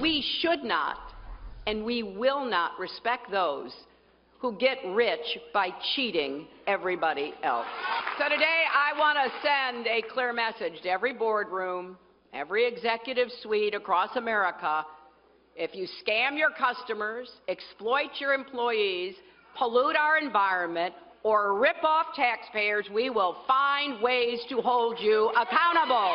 we should not and we will not respect those who get rich by cheating everybody else. So today I want to send a clear message to every boardroom, every executive suite across America. If you scam your customers, exploit your employees, pollute our environment, or rip off taxpayers, we will find ways to hold you accountable.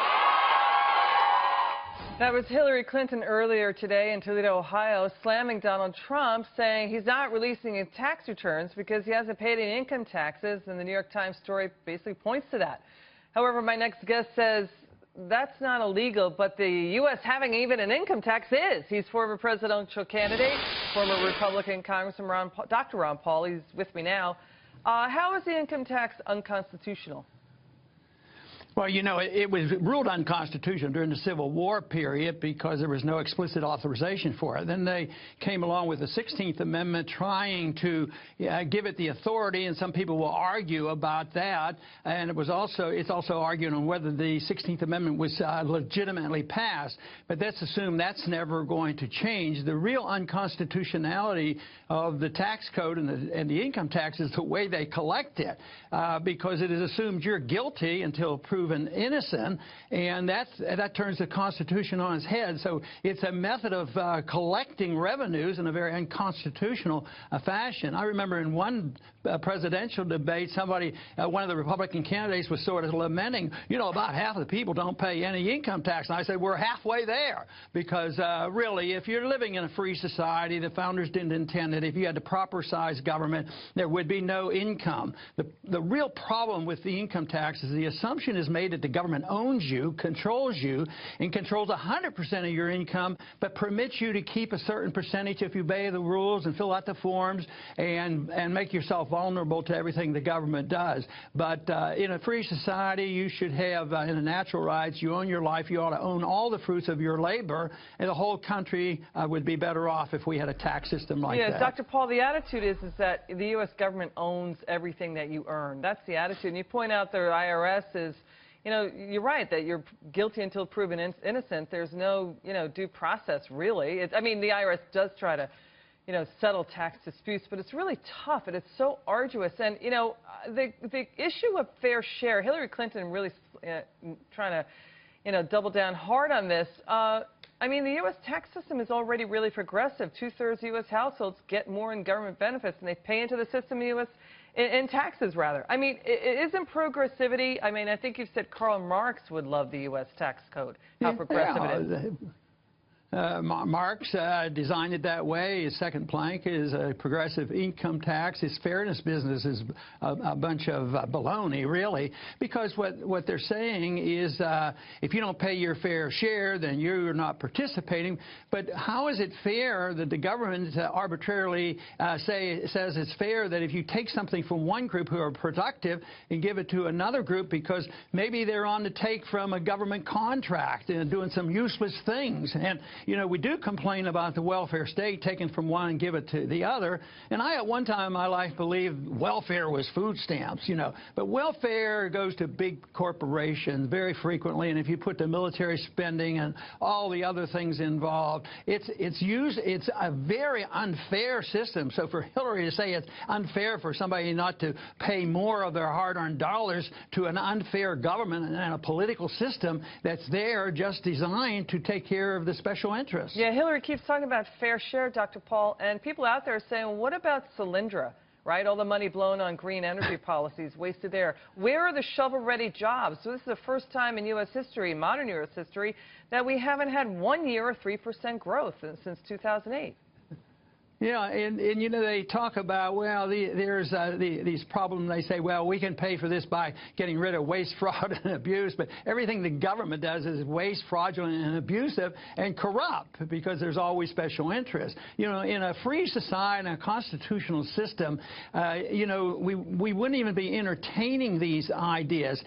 That was Hillary Clinton earlier today in Toledo, Ohio, slamming Donald Trump, saying he's not releasing his tax returns because he hasn't paid any income taxes, and the New York Times story basically points to that. However, my next guest says that's not illegal, but the U.S. having even an income tax is. He's former presidential candidate, former Republican Congressman Dr. Ron Paul. He's with me now. How is the income tax unconstitutional? Well, you know, it was ruled unconstitutional during the Civil War period because there was no explicit authorization for it. Then they came along with the 16th Amendment trying to give it the authority, and some people will argue about that. And it's also arguing on whether the 16th Amendment was legitimately passed. But let's assume that's never going to change. The real unconstitutionality of the tax code and the income tax is the way they collect it, because it is assumed you're guilty until proven innocent, and that turns the Constitution on its head. So it's a method of collecting revenues in a very unconstitutional fashion. I remember in one presidential debate, one of the Republican candidates was sort of lamenting, you know, about half of the people don't pay any income tax. And I said, we're halfway there, because really, if you're living in a free society, the founders didn't intend it. If you had the proper size government, there would be no income. The real problem with the income tax is the assumption is made that the government owns you, controls you, and controls 100% of your income, but permits you to keep a certain percentage if you obey the rules and fill out the forms and make yourself vulnerable to everything the government does. But in a free society, you should have, in the natural rights, you own your life, you ought to own all the fruits of your labor, and the whole country would be better off if we had a tax system like that. Yeah, Dr. Paul, the attitude is that the U.S. government owns everything that you earn. That's the attitude. And you point out the IRS is, you know, you're right that you're guilty until proven innocent. There's no, you know, due process, really. I mean, the IRS does try to, you know, settle tax disputes, but it's really tough and it's so arduous. And, you know, the issue of fair share, Hillary Clinton really trying to, you know, double down hard on this. I mean, the U.S. tax system is already really progressive. 2/3 of U.S. households get more in government benefits, and they pay into the system in the U.S. in taxes, rather. I mean, it isn't progressivity. I mean, I think you've said Karl Marx would love the U.S. tax code, how progressive it is. Marx designed it that way. His second plank is a progressive income tax. His fairness business is a bunch of baloney, really, because what they're saying is if you don't pay your fair share, then you're not participating. But how is it fair that the government arbitrarily says it's fair that if you take something from one group who are productive and give it to another group because maybe they're on the take from a government contract and doing some useless things? And you know, we do complain about the welfare state taking from one and give it to the other. And I, at one time in my life, believed welfare was food stamps, you know. But welfare goes to big corporations very frequently. And if you put the military spending and all the other things involved, it's a very unfair system. So for Hillary to say it's unfair for somebody not to pay more of their hard-earned dollars to an unfair government and a political system that's there just designed to take care of the special interests. Yeah, Hillary keeps talking about fair share, Dr. Paul, and people out there are saying, well, what about Solyndra, right? All the money blown on green energy policies, wasted there. Where are the shovel-ready jobs? So this is the first time in U.S. history, modern U.S. history, that we haven't had 1 year of 3% growth since 2008. Yeah, and you know, they talk about, well, there's these problems. They say, well, we can pay for this by getting rid of waste, fraud, and abuse, but everything the government does is waste, fraudulent, and abusive, and corrupt, because there's always special interests. You know, in a free society, in a constitutional system, you know, we wouldn't even be entertaining these ideas,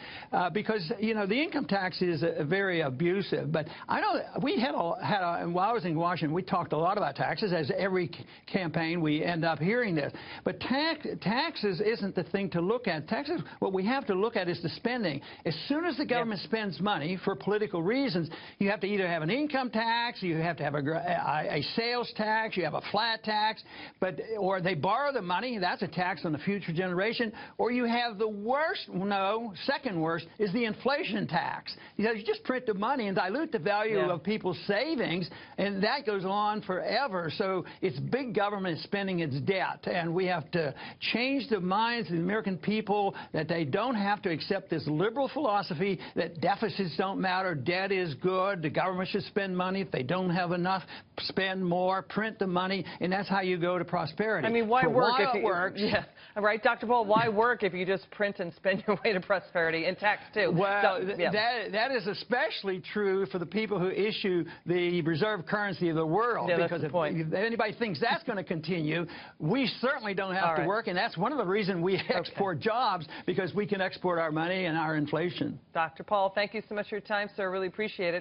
because, you know, the income tax is very abusive. But I know while I was in Washington, we talked a lot about taxes, as every campaign, we end up hearing this. But taxes isn't the thing to look at. Taxes, what we have to look at is the spending. As soon as the government spends money for political reasons, you have to either have an income tax, you have to have a sales tax, you have a flat tax, or they borrow the money, that's a tax on the future generation, or you have the worst, second worst, is the inflation tax. You just print the money and dilute the value of people's savings, and that goes on forever. So it's big government spending its debt, and we have to change the minds of the American people that they don't have to accept this liberal philosophy that deficits don't matter, debt is good, the government should spend money. If they don't have enough, spend more, print the money, and that's how you go to prosperity. I mean, why work if it works? Yeah, right, Dr. Paul, why work if you just print and spend your way to prosperity, and tax too? Well, that is especially true for the people who issue the reserve currency of the world. Yeah, because that's the point. If anybody thinks that's going to continue, we certainly don't have to work, and that's one of the reasons we export jobs, because we can export our money and our inflation. Dr. Paul, thank you so much for your time, sir. Really appreciate it.